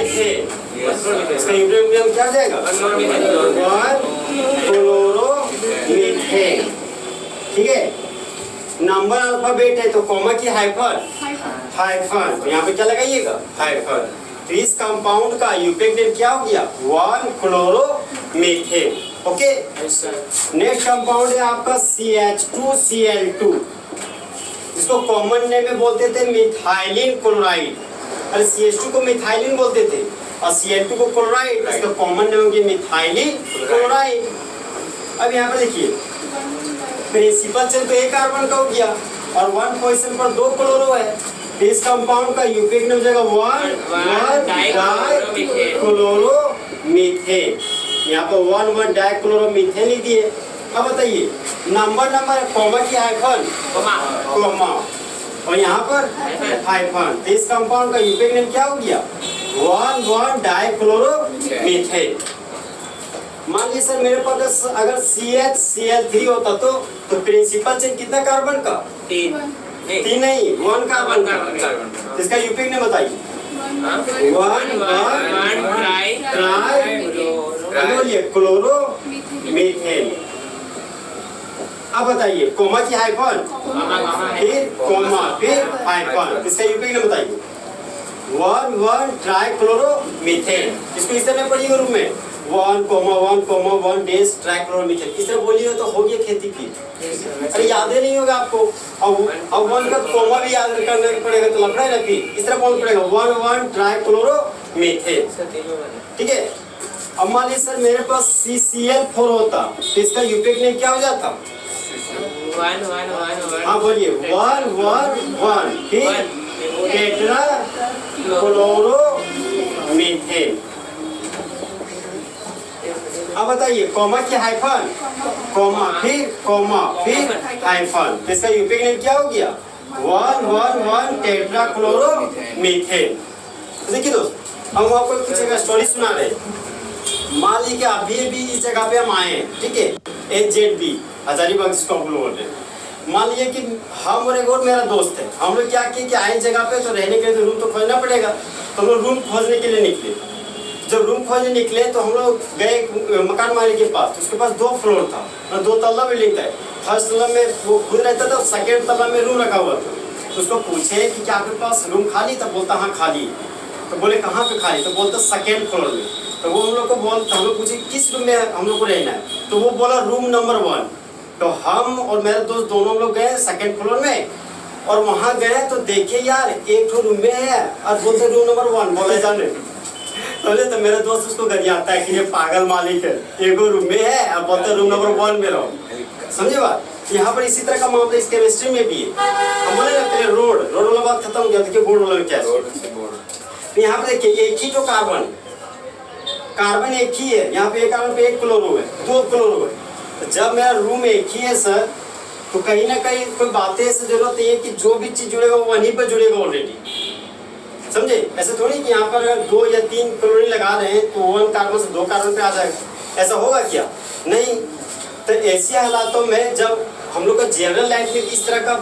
Methane, इसका unit क्या हो जाएगा 1-क्लोरोमीथेन। ठीक है, नंबर अल्फाबेट है तो कॉमा की हाइफन, तो यहाँ पे क्या लगाइएगा हाइफन। तो इस कंपाउंड का यूपिक नेम क्या हो गया 1-क्लोरोमीथेन। ओके, नेक्स्ट कंपाउंड है आपका CH2Cl2, इसको कॉमन नेम में बोलते थे मिथाइलिन क्लोराइड। अरे CH2 को मिथाइलिन बोलते थे और Cl2 को क्लोराइड, इसका कॉमन नेम हो गया मिथाइलिन क्लोराइड। अब यहाँ पर देखिए प्रिंसिपल चेन तो एक कार्बन का हो गया और 1 पोजीशन पर 2 क्लोरो है, तो इस कंपाउंड का यूपिक नेम हो जाएगा 1-डाइक्लोरोमीथेन। यहाँ पर 1-डाइक्लोरोमीथेन लिख दिए। अब बताइए नंबर कॉमा की हाइफन कॉमा और यहाँ पर हाइफन, तो इस कंपाउंड का यूपिक नेम क्या हो गया 1-डाइक्लोरोमीथेन। मान लीजिए सर मेरे पास अगर CH-Cl3 होता तो प्रिंसिपल चेन कितना कार्बन का 3 नहीं 1 कार्बन का, इसका यूपिक नेम बताइए 1-क्लोरोमीथेन। अब बताइए कोमा की हाइफन फिर कोमा फिर हाइफन, इसका यूपिक नेम बताइए 1-ट्राइक्लोरोमीथेन। इसको इस तरह पढ़िएगा रूम में 1,1,1 इस तरह बोलिए तो हो गया खेती की। अरे याद ही नहीं होगा आपको, अब 1 का कोमा भी याद करना पड़ेगा तो लफड़ा है ना, फिर इस तरह बोलना पड़ेगा 1-ट्राइक्लोरोमीथेन। ठीक है, अब मान लीजिए सर मेरे पास CCl4 होता तो इसका यूपिक नेम क्या हो जाता 1 हाँ बोलिए 1-1-1 फिर टेट्राक्लोरोमीथेन। अब बताइए कॉमा की हाइफन कॉमा फिर हाइफन, इसका यूपिक नेम क्या हो गया 1-1-1 टेट्राक्लोरोमीथेन। देखिए दोस्त हम आपको कुछ एक स्टोरी सुना रहे। मान लीजिए कि अभी इस जगह पे हम आए हैं, ठीक है HZB हजारीबाग जिसको हम लोग बोलते हैं। मान लीजिए कि हम और एक और मेरा दोस्त है, हम लोग क्या किए कि आए जगह पे तो रहने के लिए तो रूम तो खोजना पड़ेगा, तो हम लोग रूम खोजने के लिए निकले। जब रूम खोजने निकले तो हम लोग गए मकान मालिक के पास, तो उसके पास 2 फ्लोर था और 2 तल्ला बिल्डिंग था। फर्स्ट तल्ला में वो खुद रहता था, सेकेंड तल्ला में रूम रखा हुआ था। तो उसको पूछे कि क्या आपके पास रूम खाली था, बोलता हाँ खाली। तो बोले कहाँ पे खाली, तो बोलता सेकेंड फ्लोर में। तो वो हम लोग को बोलता, हम लोग पूछे किस रूम में हम लोग को रहना है, तो वो बोला रूम नंबर 1। तो हम और मेरे दोस्त दोनों लोग गए सेकेंड फ्लोर में और वहाँ गए तो देखे यार एक रूम में है और बोलते रूम नंबर 1 बोले जाने। तो मेरा दोस्त उसको गरियाता है कि ये पागल मालिक है, एक रूम में है और बोलते रूम नंबर 1 में रहो। समझे बात, यहाँ पर इसी तरह का मामला इस केमिस्ट्री में भी है। हम बोले ना पहले रोड वाला बात खत्म हो गया, देखिए बोर्ड वाला क्या है। तो यहाँ पे देखिए एक ही जो कार्बन एक ही है, यहाँ पे एक कार्बन पे 1 क्लोरो है 2 क्लोरो है। तो जब मेरा रूम एक ही है सर, तो कहीं ना कहीं कोई बातें से जरूरत है कि जो भी चीज जुड़ेगा वो वहीं पर जुड़ेगा ऑलरेडी। समझे, ऐसे थोड़ी कि यहाँ पर अगर 2 या 3 क्लोरीन लगा रहे हैं तो 1 कार्बन से 2 कार्बन पे आ जाएगा, ऐसा होगा क्या, नहीं। तो ऐसे हालातों में जब हम लोग का जनरल लाइफ में इस तरह का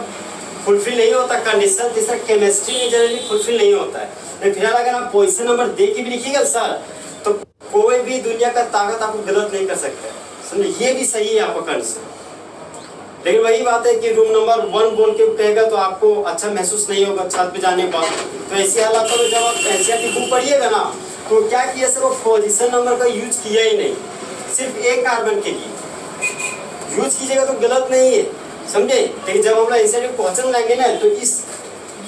फुलफिल नहीं होता कंडीशन, इस तरह केमिस्ट्री में जनरली फुलफिल नहीं होता है। लेकिन फिलहाल अगर आप पोजीशन नंबर दे के भी लिखिएगा सर, तो कोई भी दुनिया का ताकत आपको गलत नहीं कर सकता है। समझे, ये भी सही है आपका कंडीशन। लेकिन वही बात है कि रूम नंबर 1 बोल के कहेगा तो आपको अच्छा महसूस नहीं होगा छत पे जाने के बाद। तो ऐसे हालातों में जब आप NCERT बुक पढ़िएगा ना, तो क्या किया सर वो पोजीशन नंबर का यूज किया ही नहीं, सिर्फ 1 कार्बन के लिए यूज कीजिएगा तो गलत नहीं है, समझे। लेकिन जब हम लोग NCERT में क्वेश्चन लाएंगे ना, तो इस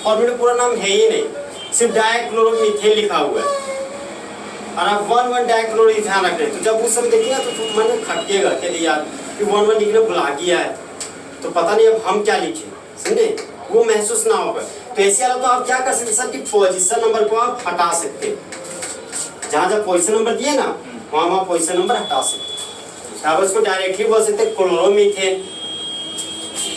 फॉर्मेट में पूरा नाम है ही नहीं, सिर्फ डाइक्लोरोमीथेन लिखा हुआ है और आप 1-1 डाइक्लोरो ध्यान रख रहे। तो जब उस समय देखिएगा तो मन में खटकेगा कि यार 1-1 लिखना भुला गया है, तो पता नहीं अब हम क्या लिखें, समझे, वो महसूस ना होगा। तो ऐसे वाला तो आप क्या कर सकते सर कि पोजीशन नंबर को आप हटा सकते हैं, जहाँ पोजीशन नंबर दिए ना वहाँ पोजीशन नंबर हटा सकते हैं। आप इसको डायरेक्टली बोल सकते हैं क्लोरोमीथेन,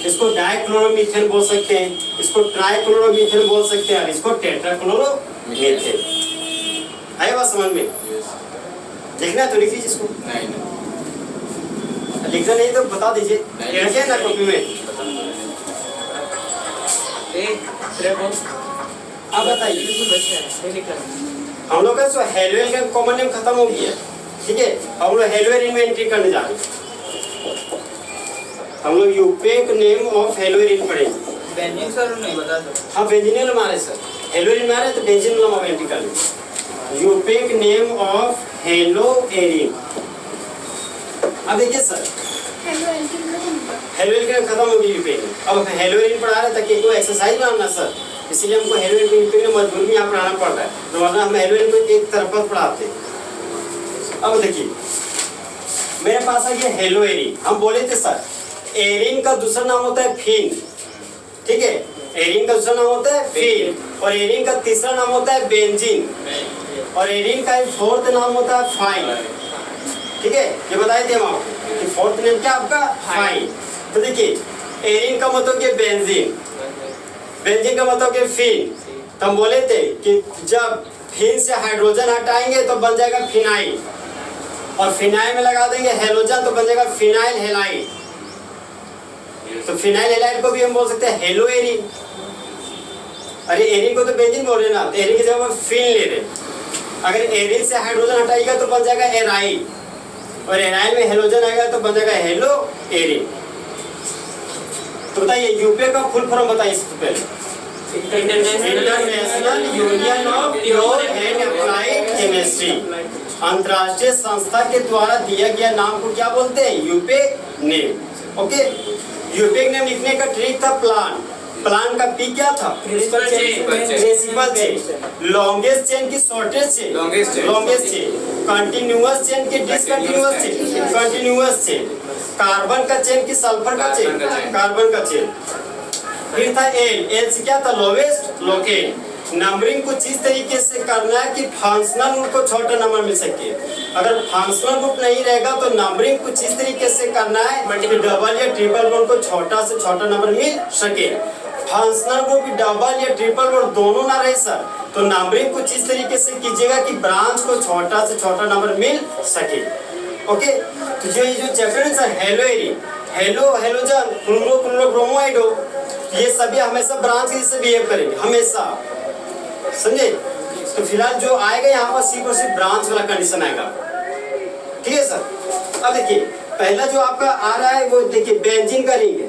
इसको डाइक्लोरोमीथेन बोल सकते हैं, इसको ट्राइक्लोरोमीथेन बोल सकते हैं और इसको टेट्राक्लोरोमीथेन। आए बात समझ में, देखना है तो लिख लीजिए इसको, लिखना नहीं तो बता दीजिए, लिखे ना कॉपी में। अब बताइए हम लोग का हेलोइन का कॉमन नेम खत्म हो गया, ठीक है। हम लोग हेलोइन में एंट्री करने जा रहे हैं। हम लोग यूपेक नेम ऑफ हेलोइन पढ़ेंगे। बेंजीन सर नहीं बता दो। हाँ बेंजीनियम मारे सर, हेलोइन में आ रहे तो बेंजीनियम हम एंट्री कर लेंगे। यूपेक नेम ऑफ हेलोएरिन। अब देखिए सर, हेलोइन का खत्म हो गई यूपेक। अब हेलोएरिन पढ़ा रहे ताकि कोई एक्सरसाइज बनाना सर, इसलिए हमको हेलोइन को यूपेक में मजबूरी में यहाँ पढ़ाना पड़ रहा है, तो वरना हम हेलोइन को एक तरफ पर पढ़ाते हैं। अब देखिए मेरे पास है ये हेलोएरिन। हम बोले थे सर एरिन का दूसरा नाम होता है फिन, ठीक है। एरिन का दूसरा नाम होता है फिन, और एरिन का तीसरा नाम होता है बेंजीन, और एरिन का फोर्थ नाम होता है फाइन, ठीक है। ये बताए थे हम आपको कि फोर्थ नेम क्या आपका फाइन। तो देखिए एरिन का मतलब क्या बेंजीन, बेंजीन का मतलब क्या फिन। तो हम बोले थे कि जब फिन से हाइड्रोजन हटाएंगे तो बन जाएगा फिनाइल, और फिनाइल में लगा देंगे हेलोजन तो बन जाएगा फिनाइल हेलाइड। तो फिनाइल हेलाइड को भी हम बोल सकते हैं हेलोएरिन। अरे एरिन को तो बेंजीन बोल रहे ना, तो एरिन की जगह हम फिन ले रहे। अगर एरिन से हाइड्रोजन हटाएगा तो बन जाएगा एराइल, और एराइल में हेलोजन आएगा तो बन जाएगा हेलोएरिन। तो बताइए यूपीए का फुल फॉर्म बताइए सबसे पहले। International union of pure and applied chemistry, अंतर्राष्ट्रीय संस्था के द्वारा दिया गया नाम को क्या बोलते हैं? यूपेक नेम। ओके, यूपेक नेम लिखने का ट्रिक था प्लान। प्लान का पी क्या था? Principal chain. लॉन्गेस्ट चेन की shortest chain? Longest chain. Continuous chain की discontinuous chain? Continuous chain. Carbon का चेन की सल्फर का चेन? कार्बन का चेन। फिर था एल। एल से क्या था? Lowest locate. नंबरिंग कुछ इस तरीके से करना है कि फंक्शनल ग्रुप को छोटा नंबर मिल सके। अगर फंक्शनल ग्रुप नहीं रहेगा तो नंबरिंग कुछ इस तरीके से करना है कि डबल या ट्रिपल बॉन्ड को छोटा से छोटा नंबर मिल सके। फंक्शनल ग्रुप डबल या ट्रिपल बॉन्ड दोनों ना रहे सर, तो नंबरिंग कुछ इस तरीके से कीजिएगा कि ब्रांच को छोटा से छोटा नंबर मिल सके। ओके, तो जो ये जो चैप्टर है सर हेलोएरिन, हेलो हेलोजन, फ्लोरो फ्लोरो ब्रोमोइड, ये सभी हमेशा ब्रांच के जैसे बिहेव करेंगे हमेशा, समझे। तो फिलहाल जो आएगा यहाँ पर सिर्फ और सिर्फ ब्रांच वाला कंडीशन आएगा, ठीक है सर। अब देखिए पहला जो आपका आ रहा है वो देखिए बेंजीन का रिंग है,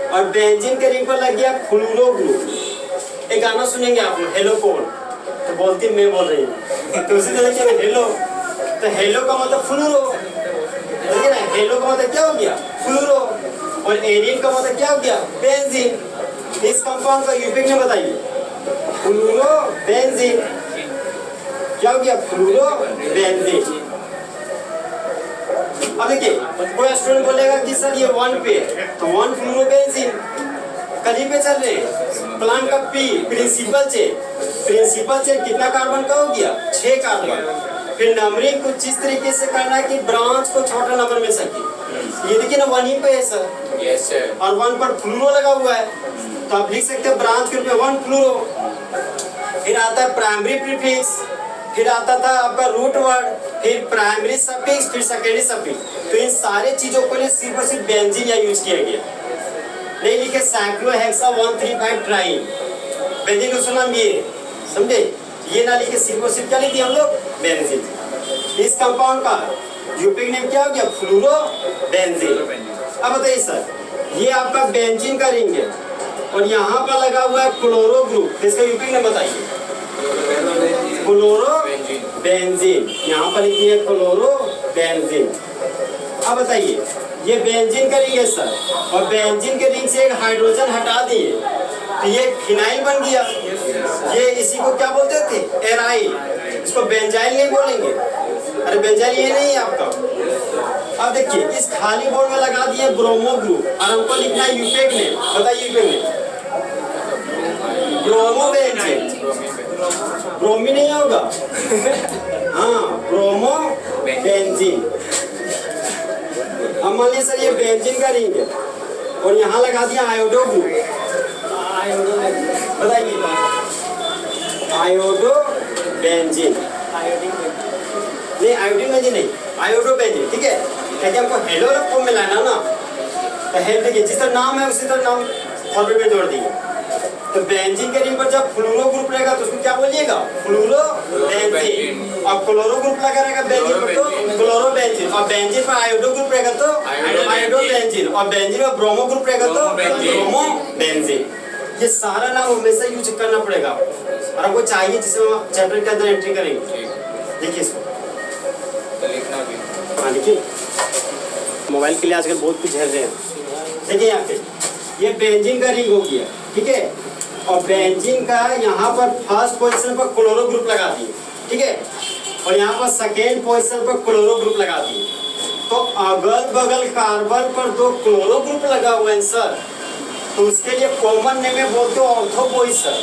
और बेंजीन के रिंग पर लग गया फ्लोरो ग्रुप। एक गाना सुनेंगे आप लोग, हेलो कौन, तो बोलती मैं बोल रही हूँ, तो उसी तरह से हेलो, तो हेलो का मतलब फ्लोरो, देखिए ना, हेलो का मतलब क्या हो गया? फ्लोरो। और एरिन का मतलब क्या हो गया? बेंजीन। इस कंपाउंड का यूपिक ने बताइए, फ्लोरो बेंजीन। क्या हो गया? फ्लोरो बेंजीन। अब देखिए कोई स्टूडेंट बोलेगा कि सर ये 1 पे, तो 1 फ्लोरो बेंजीन। कहीं पे चल रहे प्लान का पी प्रिंसिपल चेन। प्रिंसिपल चेन कितना कार्बन का हो गया? 6 कार्बन। फिर नंबरिंग कुछ इस तरीके से करना है कि ब्रांच को छोटा नंबर मिल सके। ये देखिए ना 1 ही पे है सर, यस सर, और 1 पर फ्लोरो लगा हुआ है, तो आप लिख सकते हैं ब्रांच के रूप में 1 फ्लोरो। फिर आता है प्राइमरी प्रीफिक्स, फिर आता था आपका रूट वर्ड, फिर प्राइमरी सफिक्स, फिर सेकेंडरी सफिक्स। तो इन सारे चीजों को लिए सिर्फ और सिर्फ बेंजीन या यूज किया गया। नहीं लिखे साइक्लोहेक्सा 135 ट्राइन, बेंजीन का नाम ये, समझे। ये ना लिखे सिर्फ और सिर्फ क्या लिखी हम लोग? बेंजीन। इस कंपाउंड का यूपिक नेम क्या हो गया? फ्लोरो बेंजीन। अब बताइए सर, ये आपका बेंजीन का रिंग है और यहाँ पर लगा हुआ है क्लोरो ग्रुप, इसका यूपिक नेम बताइए। क्लोरो बेंजीन, यहाँ पर लिखिए क्लोरो बेंजीन। अब बताइए ये बेंजीन का रिंग है सर, और बेंजीन के रिंग से एक हाइड्रोजन हटा दिए तो ये फिनाइल बन गया। ये इसी को क्या बोलते थे? एराइल। इसको बेंजाइल नहीं बोलेंगे। अरे बेंजाइल ये नहीं है आपका। अब देखिए इस खाली बोर्ड में लगा दिए ब्रोमो ग्रुप, और हमको लिखना है यूपेक नेम। बताइए यूपेक नेम। ब्रोमो बेंजीन, ब्रोमी नहीं होगा हाँ, ब्रोमो बेंजीन। अब मान लीजिए सर ये बेंजीन का रिंग है और यहाँ लगा दिया आयोडो ग्रुप। बताइए आयोडो बेंजीन, नहीं आयोडीन बेंजीन नहीं, आयोडो बेंजीन, ठीक है। क्योंकि हमको हेलो फॉर्म में लाना ना, तो हेल देखिए जिस तरह नाम है उसी तरह नाम फॉर्मेट में जोड़ दिए। तो बेंजीन के रिंग पर जब फ्लोरो ग्रुप रहेगा तो उसको क्या बोलिएगा, फ्लोरो बेंजीन। और क्लोरो ग्रुप लगा रहेगा बेंजीन पर तो क्लोरो बेंजीन। और बेंजीन पर आयोडो ग्रुप रहेगा तो आयोडो बेंजीन। और बेंजीन पर ब्रोमो ग्रुप रहेगा तो ब्रोमो बेंजीन। ये सारा नाम हमेशा यूज करना पड़ेगा और आपको चाहिए जिसे हम चैप्टर के अंदर एंट्री करेंगे। देखिए इसको लिखना भी। हाँ देखिए, मोबाइल के लिए आजकल बहुत कुछ झेल रहे हैं। देखिए यहाँ पे ये बेंजीन का रिंग हो गया, ठीक है। और बेंजीन का यहाँ पर फर्स्ट पोजीशन पर क्लोरो ग्रुप लगा दिए, ठीक है। और यहाँ पर सेकेंड पोजीशन पर क्लोरो ग्रुप लगा दिए। तो अगल बगल कार्बन पर दो क्लोरो ग्रुप लगा हुआ है सर, तो उसके लिए कॉमन नेम में बोलते हो ऑर्थो बॉय सर,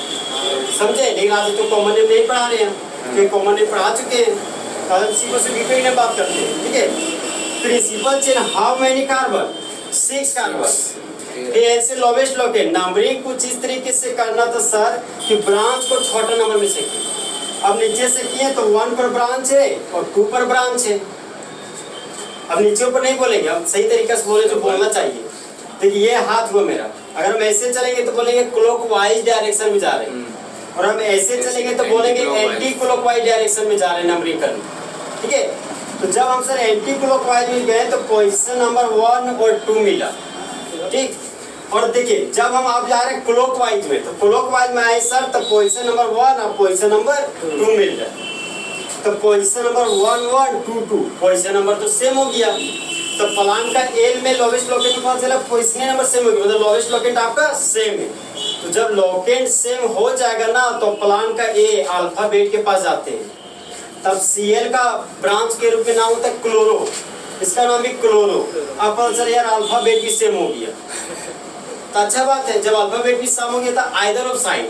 समझे। लेकिन आज तो कॉमन नेम नहीं पढ़ा रहे हैं, क्योंकि कॉमन नेम पढ़ा चुके हैं। कल सीपो से बीपी में बात करते हैं, ठीक है। Principal chain how many carbon, 6 carbon. ऐसे लोवेस्ट लोकेट नंबरिंग कुछ इस तरीके से करना था सर कि ब्रांच को छोटा नंबर में से किए। अब नीचे से किए तो 1 पर ब्रांच है और 2 पर ब्रांच है। अब नीचे ऊपर नहीं बोलेंगे, अब सही तरीके से बोले जो बोलना चाहिए। तो ये हाथ हुआ मेरा, अगर हम ऐसे चलेंगे तो बोलेंगे क्लॉकवाइज डायरेक्शन में जा रहे हैं, और हम ऐसे चलेंगे तो बोलेंगे एंटी क्लॉकवाइज डायरेक्शन में जा रहे हैं नंबरिंग करने, ठीक है। तो जब हम सर एंटी क्लॉकवाइज में गए तो पोजीशन नंबर 1 और 2 मिला, ठीक। और देखिए जब हम आप जा रहे हैं क्लॉकवाइज में, तो क्लॉकवाइज में आए सर तो पोजीशन नंबर 1 और पोजीशन नंबर 2 मिल रहा है। तो पोजीशन नंबर 1 1 2 2 पोजीशन नंबर तो सेम हो गया। तो प्लान का एल में लोवेस्ट लोकेट कौन सा, पोजीशन नंबर सेम हो गया, मतलब लोवेस्ट लोकेट आपका सेम है। तो जब लोकेट सेम हो जाएगा ना तो प्लान का ए अल्फाबेट के पास जाते हैं। तब Cl का ब्रांच के रूप में नाम होता है क्लोरो, इसका नाम भी क्लोरो। अब सर यार अल्फाबेट भी सेम हो गया, तो अच्छा बात है। जब अल्फाबेट भी सेम हो गया तो either of side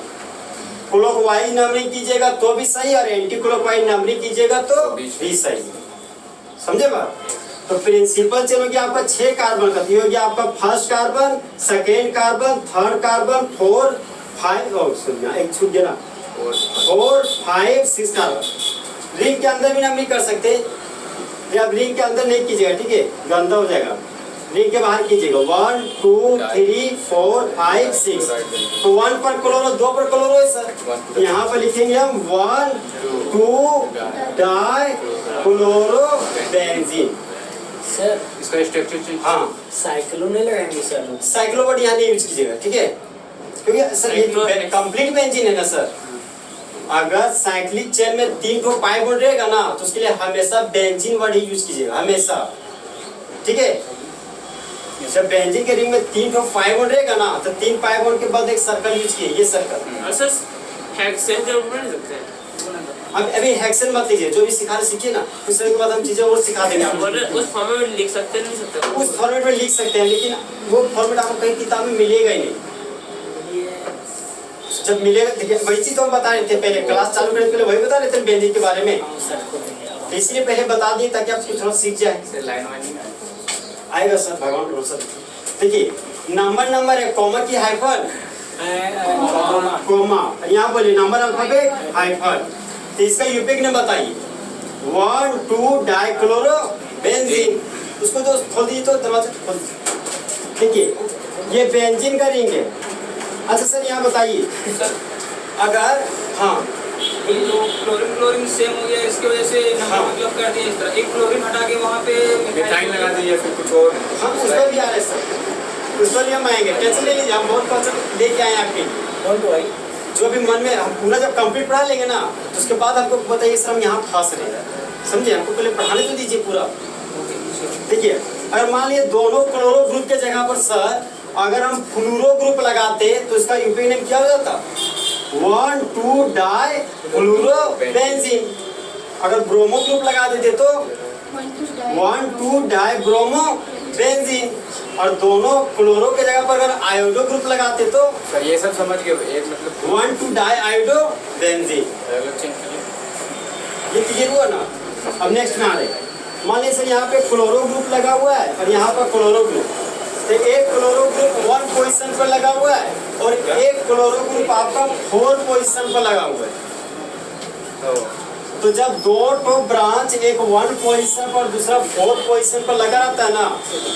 clockwise numbering कीजिएगा तो भी सही, और एंटी क्लॉकवाइज नंबरिंग कीजिएगा तो भी सही, समझे बात। तो प्रिंसिपल चेन हो गया आपका 6 कार्बन का, ये हो गया आपका first carbon, second carbon, third carbon, 4 5 और एक छूट गया ना, 4 5 6 कार्बन। रिंग के अंदर भी नंबरिंग कर सकते हैं, या रिंग के अंदर नहीं कीजिएगा, ठीक है, गंदा हो जाएगा। रिंग के बाहर कीजिएगा 1 2 3 4 5 6। तो 1 पर क्लोरो, 2 पर क्लोरो है सर, यहाँ पर लिखेंगे हम 1 2 डाई क्लोरो बेंजीन। सर इसका स्ट्रक्चर चेंज। हाँ साइक्लो नहीं लगाएंगे सर, साइक्लो वर्ड यहाँ नहीं यूज कीजिएगा, ठीक है, क्योंकि सर ये कंप्लीट बेंजीन है ना सर। अगर साइक्लिक चेन में 3 ठो पाई बॉन्ड रहेगा ना तो उसके लिए हमेशा बेंजीन वर्ड ही यूज कीजिएगा, हमेशा, ठीक है। जब बेंजीन के रिंग में 3 ठो पाई बॉन्ड रहेगा ना तो 3 पाई बॉन्ड के बाद एक सर्कल यूज कीजिए, ये सर्कल। सर हेक्सेन जरूर नहीं सकते हैं। अब अभी हेक्सेन मत लीजिए, जो भी सिखा सीखिए ना उस के बाद हम चीजें और सिखा देंगे आपको। उस फॉर्मेट में लिख सकते नहीं सकते, उस फॉर्मेट में लिख सकते हैं, लेकिन वो फॉर्मेट आपको कहीं किताब में मिलेगा ही नहीं। जब मिलेगा देखिए, वही चीज तो हम बता रहे थे पहले क्लास चालू करने से पहले, वही बता रहे थे बेंजीन के बारे में, इसलिए पहले बता दिए ताकि आप थोड़ा सीख जाए। लाइन वाइन आएगा सर, भगवान भरोसा। देखिए नंबर है, कॉमा की हाइफन, कॉमा, यहाँ बोलिए नंबर अल्फाबेट हाइफन। तो इसका यूपिक ने बताइए 1 2 डाई क्लोरो बेंजीन। उसको तो खोल दीजिए, तो दरवाजा खोल दीजिए। देखिए ये बेंजीन का रिंग है। अच्छा सर यहाँ बताइए अगर, हाँ क्लोरीन क्लोरीन सेम हो गया, इसकी वजह से नंबर मतलब कर दिया इस तरह। एक क्लोरीन हटा के वहाँ पे मिथाइल लगा दीजिए, फिर कुछ और। हम उस पर भी आ रहे हैं सर, उस पर भी हम आएंगे, टेंशन ले लीजिए, हम बहुत क्वेश्चन लेके आए आपके लिए। जो भी मन में हम पूरा जब कंप्लीट पढ़ा लेंगे ना तो उसके बाद आपको बताइए सर हम यहाँ फंस रहे हैं, समझे। हमको पहले पढ़ाने तो दीजिए पूरा। देखिए अगर मान लीजिए दोनों क्लोरो ग्रुप के जगह पर सर अगर हम फ्लूरो ग्रुप लगाते तो इसका यूपी नेम क्या हो जाता, 1 2 डाई फ्लूरो बेंजीन। अगर ब्रोमो ग्रुप लगा देते तो 1 2 डाई ब्रोमो बेंजीन। और दोनों क्लोरो के जगह पर अगर आयोडो ग्रुप लगाते तो सर ये सब समझ गए, एक मतलब 1 2 डाई आयोडो बेंजीन। ये क्लियर हुआ ना। अब नेक्स्ट में आ रहे, मान लीजिए सर यहाँ पे क्लोरो ग्रुप लगा हुआ है और यहाँ पर क्लोरो ग्रुप, तो एक क्लोरो ग्रुप 1 पोजीशन पर लगा हुआ है और एक क्लोरो ग्रुप आपका 4 पोजीशन पर लगा हुआ है। तो जब दो तो ब्रांच एक 1 पोजीशन पर दूसरा 4 पोजीशन पर लगा रहता है ना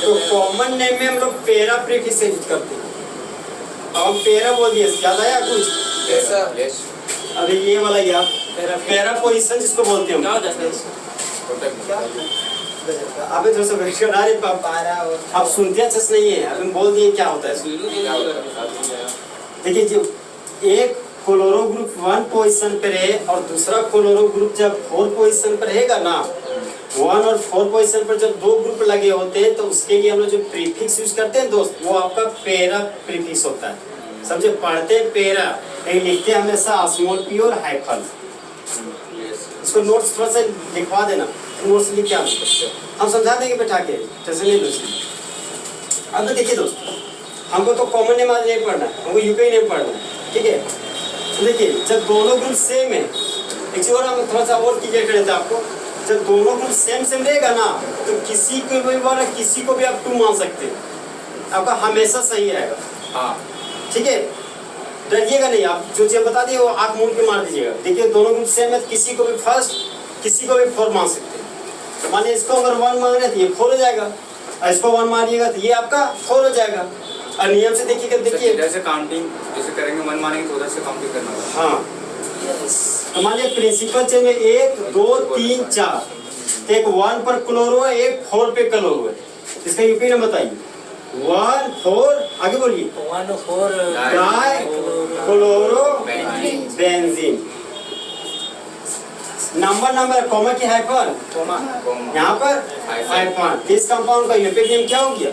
तो कॉमन नेम में हम लोग पैरा प्रीफिक्स यूज करते हैं। अब हम पेरा बोल दिए, याद आया कुछ? यस अभी ये वाला याद, पेरा पोजीशन जिसको बोलते हैं क्या हम। होता है सर? अबे थोड़ा सा वेट कर, अरे आप सुनते अच्छे से नहीं है, अभी हम बोल दिए क्या होता है। देखिए जो एक क्लोरो ग्रुप 1 पोजीशन पे रहे और दूसरा क्लोरो ग्रुप जब 4 पोजीशन पर रहेगा ना, 1 और 4 पोजीशन पर जब दो ग्रुप लगे होते हैं तो उसके लिए हम लोग जो प्रीफिक्स यूज करते हैं दोस्त, वो आपका पेरा प्रीफिक्स होता है। समझे? पढ़ते हैं पेरा, लेकिन लिखते हैं हमेशा स्मॉल पी और हाइफन। इसको नोट्स थोड़ा सा लिखवा देना, नोट्स लिख के हम समझा देंगे बैठा के, जैसे नहीं दोस्त। अब तो देखिए दोस्त, हमको तो कॉमन नेम आज नहीं पढ़ना है, हमको यूपी नेम पढ़ना है, ठीक है? तो देखिए जब दोनों ग्रुप सेम है, एक चीज और हम थोड़ा सा और क्लियर कर देते हैं आपको, जब दोनों ग्रुप सेम रहेगा ना तो किसी को भी वाला किसी को भी आप 2 मान सकते हैं, आपका हमेशा सही रहेगा। हाँ ठीक है, डरिएगा नहीं, आप जो चीज बता दिए वो आँख मूंद के मार दीजिएगा। देखिए दोनों ग्रुप सेम है, किसी को भी फर्स्ट किसी को भी 4 मान सकते हैं। तो मानिए इसको अगर 1 मान रहे तो ये 4 हो जाएगा, और इसको 1 मानिएगा तो ये आपका 4 हो जाएगा। और नियम से देखिएगा, देखिए इधर से काउंटिंग जैसे करेंगे 1 मानेंगे तो उधर से काउंटिंग करना होगा। हाँ, तो मान लिया प्रिंसिपल चेन में 1 2 3 4, एक 1 पर क्लोरो है, एक 4 पे क्लोरो है, इसका यूपी नंबर बताइए। 1 4 आगे बोलिए। 1 4 die chloro benzene. Number comma की हाइफन, यहाँ पर हाइफन। इस कंपाउंड का यूपी नेम क्या हो गया?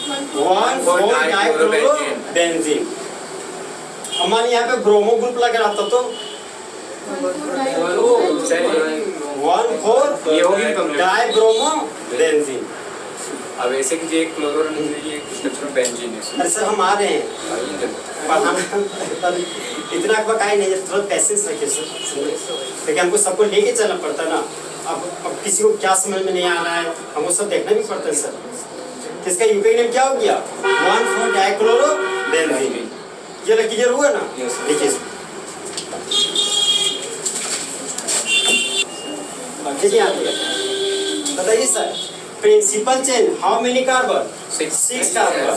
1 4 डाई क्लोरो बेंजीन। अब मानिए यहाँ पे ब्रोमो ग्रुप लगा रहता तो 1 4 ये होगी कंप्लीट। Die bromo benzene. अब ऐसे कीजिए एक क्लोरो ये स्ट्रक्चर बेंजीन है। अरे सर हम आ रहे हैं पढ़ाना, इतना बकाई नहीं है, थोड़ा पैसेंस रखिए सर। लेकिन हमको सबको लेके चलना पड़ता है ना, अब किसी को क्या समझ में नहीं आ रहा है, हमको सब देखना भी पड़ता है सर। इसका यूपी नेम क्या हो गया? 1 4 डाइक्लोरो बेंजीन। ये क्लियर हुआ ना? देखिए देखिए बताइए sir, principal chain how many carbon? 6 carbon.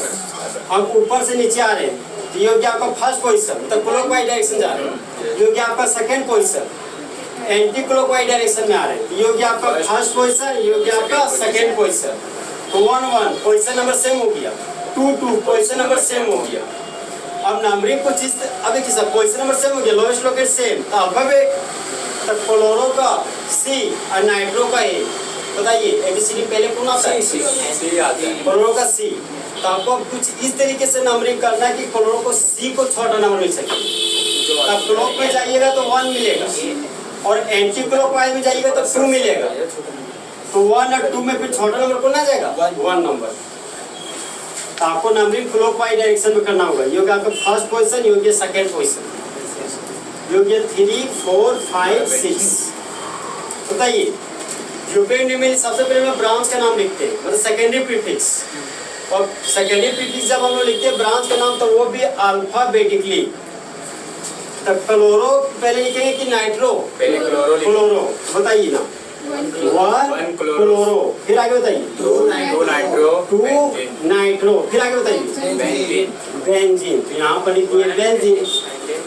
हम ऊपर से नीचे आ रहे हैं, तो ये हो गया आपका फर्स्ट पोजीशन, मतलब क्लॉकवाइज डायरेक्शन जा रहे हैं। ये हो गया आपका second position, anti clockwise direction में आ रहे हैं। ये हो गया आपका फर्स्ट पोजीशन, ये हो गया आपका सेकंड पोजीशन। तो 1 1 पोजीशन नंबर सेम हो गया, 2 2 पोजीशन नंबर सेम हो गया। अब नंबरिंग कुछ इस अभी किसा पोजीशन नंबर सेम हो गया, लोएस्ट लोकेट सेम, तो अल्फाबेट तो क्लोरो का C और नाइट्रो का A। बताइए एबीसीडी पहले कौन आता है? सी आता है। क्लोरो का C। तो आपको कुछ इस तरीके से नंबरिंग करना है कि क्लोरो को C को छोटा नंबर मिल सके। तब क्लॉक में जाइएगा तो 1 मिलेगा, और एंटी क्लॉकवाइज में जाइएगा तो 2 मिलेगा। तो 1 और 2 में फिर छोटा नंबर कौन आ जाएगा? 1 नंबर। तो आपको नंबरिंग क्लॉकवाइज डायरेक्शन में करना होगा। ये हो गया आपका फर्स्ट पोजीशन, ये हो गया सेकंड पोजीशन, ये हो गया 3 4 5 6। बताइए यूपी में सबसे पहले हम ब्रांच का नाम लिखते हैं, मतलब सेकेंडरी प्रीफिक्स। और सेकेंडरी प्रीफिक्स जब हम लोग लिखते हैं ब्रांच का नाम, तो वो भी अल्फाबेटिकली। तो क्लोरो पहले लिखेंगे कि नाइट्रो? पहले क्लोरो। बताइए ना, 1 क्लोरो, फिर आगे बताइए 2 नाइट्रो 2 नाइट्रो, फिर आगे बताइए बेंजीन। तो यहाँ पर लिखिए बेंजीन।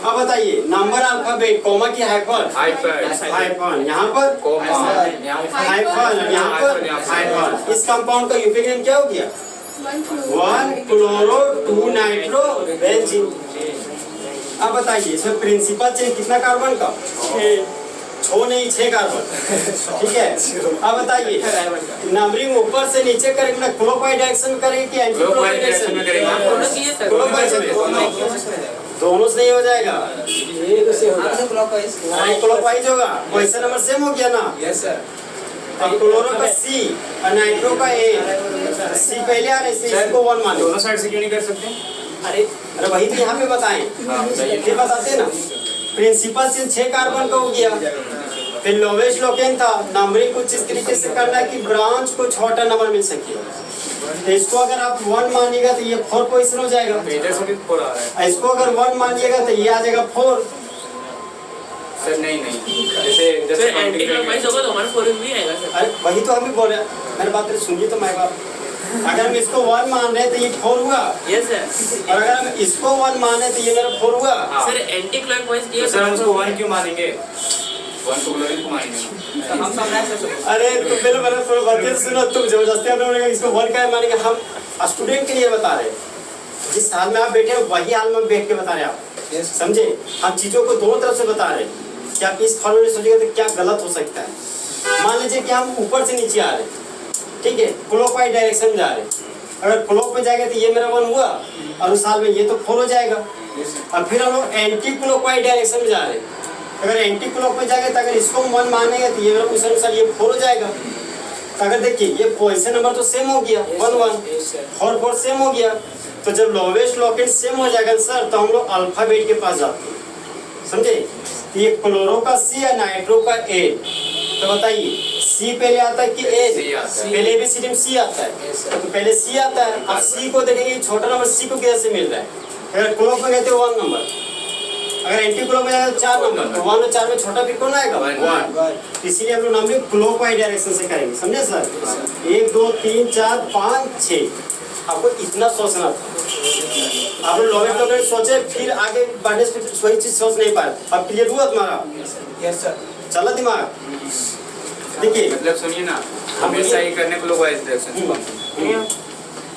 अब बताइए नंबर अल्फाबेट, कॉमा की हाइफन, हाइफन यहाँ पर हाइफन, यहाँ पर हाइफन। इस कंपाउंड का यूपी नेम क्या हो गया? 1 क्लोरो 2 नाइट्रो बेंजीन। अब बताइए इसमें प्रिंसिपल चेन कितना कार्बन का? 6 नहीं 6 कार्बन। ठीक है, अब बताइए नंबरिंग ऊपर से नीचे करेंगे ना, क्लॉकवाइज डायरेक्शन में करेंगे कि एंटी क्लॉकवाइज डायरेक्शन में करेंगे? क्लॉकवाइज में। दोनों से नहीं हो जाएगा, क्लॉकवाइज होगा। क्वेश्चन नंबर सेम हो गया ना? Yes sir. अब क्लोरो का C और नाइट्रो का A, C पहले आ रहे हैं, इसको 1 माने। दोनों साइड से क्यों नहीं कर सकते? अरे वही तो यहाँ पे बताएं, फिर बताते हैं ना। प्रिंसिपल से 6 कार्बन का हो गया, फिर लोवेस्ट लोकेन था। नंबरिंग कुछ इस तरीके से करना है कि ब्रांच को छोटा नंबर मिल सके। तो इसको अगर आप 1 मानिएगा तो ये 4 पोजीशन हो जाएगा। इधर से भी 4 आ रहा है। इसको अगर 1 मानिएगा तो ये आ जाएगा 4। सर नहीं जैसे सर एंटी क्लॉकवाइज होगा तो हमारा 4 भी आएगा सर। अरे वही तो हम भी बोल रहे हैं, मेरी बात सुनिए तो मैं बात। अगर हम इसको 1 मान रहे हैं तो ये 4 हुआ, यस सर। और अगर हम इसको 1 मान रहे हैं तो ये मेरा 4 हुआ। सर एंटी क्लॉकवाइज तो सर हम उसको 1 क्यों मानेंगे? 1 को क्लोरीन को मानेंगे। हम समझ सकते अरे तुम पहले मैंने थोड़ा बातें सुनो, तुम जबरदस्ती आप लोगों ने इसको 1 क्या मानेंगे? हम स्टूडेंट के लिए बता रहे हैं, जिस हाल में आप बैठे हो वही हाल में बैठ के बता रहे हैं आप, समझे? हम चीज़ों को दोनों तरफ से बता रहे हैं कि आप इस फॉर्मूले में सोचिएगा तो क्या गलत हो सकता है। मान लीजिए कि हम ऊपर से नीचे आ रहे हैं, ठीक है, क्लॉकवाइज डायरेक्शन में जा रहे हैं। अगर क्लॉक में जाएगा तो ये मेरा 1 हुआ, और उस साल में ये तो 4 हो जाएगा। और फिर हम लोग एंटी क्लॉकवाइज डायरेक्शन में जा रहे हैं। अगर एंटी क्लॉक में जाएगा तो अगर इसको हम 1 मानेंगे तो ये मेरा उस अनुसार ये 4 हो जाएगा। तो अगर देखिए ये पोजीशन नंबर तो सेम हो गया, 1 1 और 4 सेम हो गया। तो जब लोवेस्ट लॉकेट सेम हो जाएगा सर तो हम लोग अल्फाबेट के पास जाते हैं, समझे? तो ये क्लोरो का सी या नाइट्रो का ए, तो बताइए सी पहले आता है कि ए? पहले ABCD में सी आता है, तो पहले सी आता है। अब सी को देखेंगे छोटा नंबर सी को कैसे मिल रहा है? अगर क्लॉक में गए तो 1 नंबर, अगर एंटी क्लॉक में जाएगा तो 4 नंबर, तो 1 और 4 में छोटा फिर कौन आएगा? 1। इसीलिए हम लोग नाम क्लॉकवाइज डायरेक्शन से करेंगे, समझे सर? 1 2 3 4 5 6, आपको इतना सोचना था। आप लोग लोवेस्ट लॉकेट सोचे, फिर आगे बढ़ने से वही चीज सोच नहीं पाए। अब क्लियर हुआ तुम्हारा? Yes sir. चला दिमाग? देखिए मतलब सुनिए ना, हमेशा ही करने को लोग डायरेक्शन।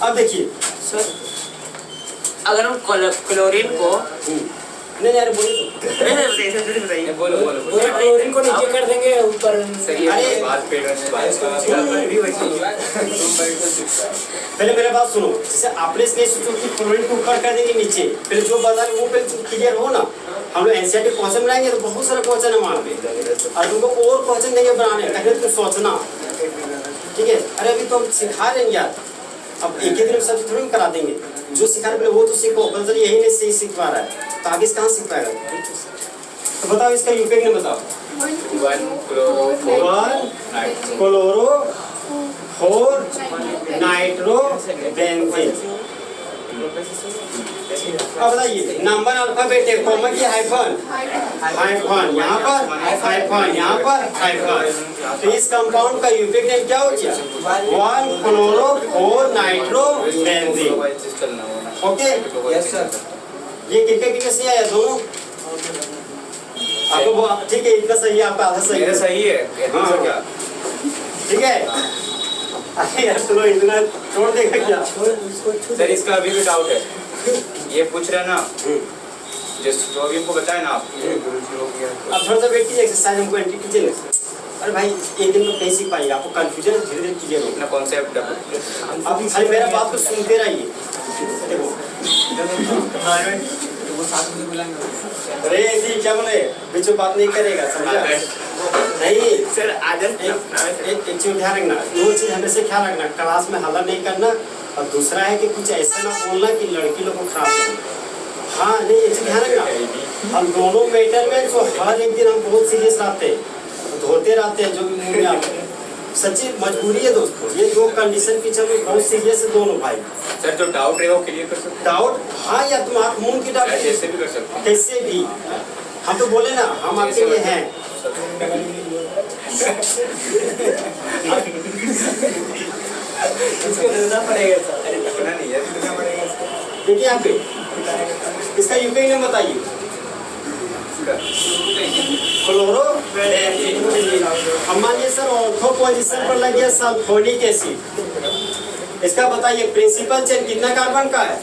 अब देखिए सर अगर हम क्लोरीन को नहीं यार बोलिए तो। बताइए बोलो बोलो बोलो। क्लोरीन को नीचे कर देंगे, ऊपर सही अरे है, बात पे पहले मेरा बात सुनो, जैसे आपने इसलिए सोचो कि क्लोरीन को ऊपर कर देंगे नीचे, पहले जो बता रहे वो पहले क्लियर हो ना। हम लोग एनसीईआरटी क्वेश्चन बनाएंगे तो बहुत सारा क्वेश्चन है वहाँ पे, और तुमको और क्वेश्चन देंगे बनाने, पहले तुम सोचना, ठीक है? अरे अभी तो हम सिखा रहे हैं यार, अब एक ही दिन में सब थोड़ी करा देंगे। जो सिखा रहे वो तो सीखो, बस यही नहीं सही सीख पा रहा है तो आगे से कहाँ सीख पाएगा? तो बताओ इसका यूपीएक ने बताओ। 1 क्लोरो 1 क्लोरो 4 नाइट्रो बेंजीन। अब बताइए नंबर अल्फाबेट है, कॉमा की हाइफन? हाइफन यहाँ पर, हाइफन यहाँ पर, हाइफन। तो इस कंपाउंड का यूपीएक नेम क्या हो गया? 1 chloro 4 nitro benzene. Okay yes sir. ये कितने से आया दोनों? आपको ठीक है, इतना सही है, आपका आधा सही मेरा है। सही है। हाँ। क्या ठीक है? अरे यार चलो इतना छोड़ देगा क्या? सर इसका अभी भी डाउट है, ये पूछ रहे हैं ना जो अभी हमको बताया ना आप। अब थोड़ा सा वेट कीजिए, एक्सरसाइज हमको एंट्री कीजिए। अरे भाई एक दिन में कहीं सीख पाएगा, आपको कंफ्यूजन धीरे धीरे क्लियर होगा। अपना कॉन्सेप्ट अब खाली मेरा बात को सुनते रहिए। देखो वो साथ में बुलाएंगे। अरे जी क्या बोले, बीच में बात नहीं करेगा, समझा? नहीं सर आदत एक चीज ध्यान रखना, 2 चीज हमेशा ख्याल रखना, क्लास में हल्ला नहीं करना, और दूसरा है कि कुछ ऐसा ना बोलना कि लड़की लोग को खराब करना। हाँ नहीं ये चीज ध्यान रखना। हम दोनों मैटर में जो हर एक दिन हम बहुत सीरियस रहते हैं, धोते रहते हैं, जो भी मुंह में आते हैं, सच्ची मजबूरी है दोस्तों। ये 2 कंडीशन पीछे में बहुत सीरियस है दोनों भाई। सर जो डाउट है वो क्लियर कर सकते हैं? डाउट हाँ, या तुम आप मुंह की डाउट कैसे भी कर सकते हैं। कैसे भी, हम तो बोले ना हम आपके लिए हैं। इसको देना पड़ेगा सर। इतना नहीं है, इतना पड़ेगा इसको। देखिए यहाँ पे इसका यूपीएक नेम बताइए। क्लोरो हम मानिए सर ऑर्थो पोजीशन पर लग गया सल्फोनिक एसिड। इसका बताइए प्रिंसिपल चेन कितना कार्बन का है?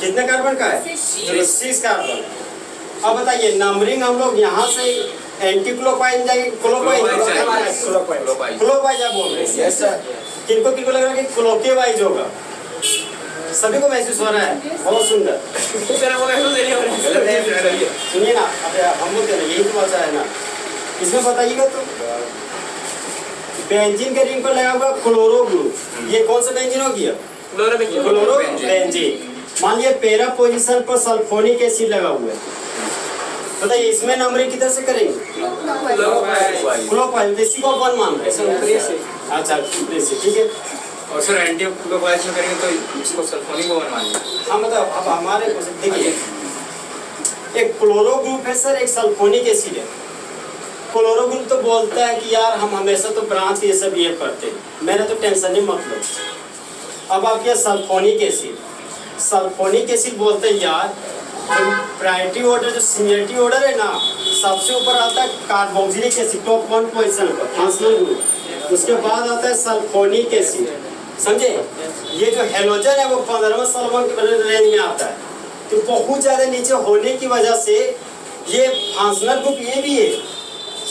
कितने कार्बन का है? 6 कार्बन। अब बताइए नंबरिंग हम लोग यहाँ से एंटी क्लॉकवाइज जाएंगे, क्लॉकवाइज आप बोल रहे हैं? Yes sir. किनको किनको लग रहा है कि क्लॉकवाइज होगा? सभी को महसूस हो रहा है? बहुत सुंदर। सुनिए ना, अब हम लोग यही तो बचा है ना, इसमें बताइएगा तो बेंजीन के रिंग पर लगा हुआ क्लोरो ग्रुप, ये कौन सा बेंजीन हो गया? Chloro benzene. मान लिया पैरा पोजीशन पर सल्फोनिक एसिड लगा हुआ है, बताइए इसमें नंबरिंग किधर से करेंगे? क्लॉकवाइज। इसी को 1 मान रहे हैं। अच्छा ऊपरी से, ठीक है। और सर एंटी क्लॉकवाइज में करेंगे तो इसको सल्फोनिक को मानिए। हाँ मतलब अब हमारे देखिए एक क्लोरो ग्रुप है सर, एक सल्फोनिक एसिड है, क्लोरो ग्रुप तो बोलता है कि यार हम हमेशा तो ब्रांच ये सब ये करते हैं, मेरा तो टेंशन नहीं मतलब। अब आप ये सल्फोनिक एसिड बोलते हैं यार, प्रायोरिटी ऑर्डर जो सीनियरिटी ऑर्डर है ना, सबसे ऊपर आता है कार्बोक्सिलिक एसिड, टॉप 1 पोजीशन पर फंक्शनल ग्रुप। उसके बाद आता है सल्फोनिक एसिड, समझे। ये जो हेलोजन है वो 15वें सल्फोन के रेंज में आता है। तो बहुत ज़्यादा नीचे होने की वजह से ये फंक्शनल ग्रुप ये भी है,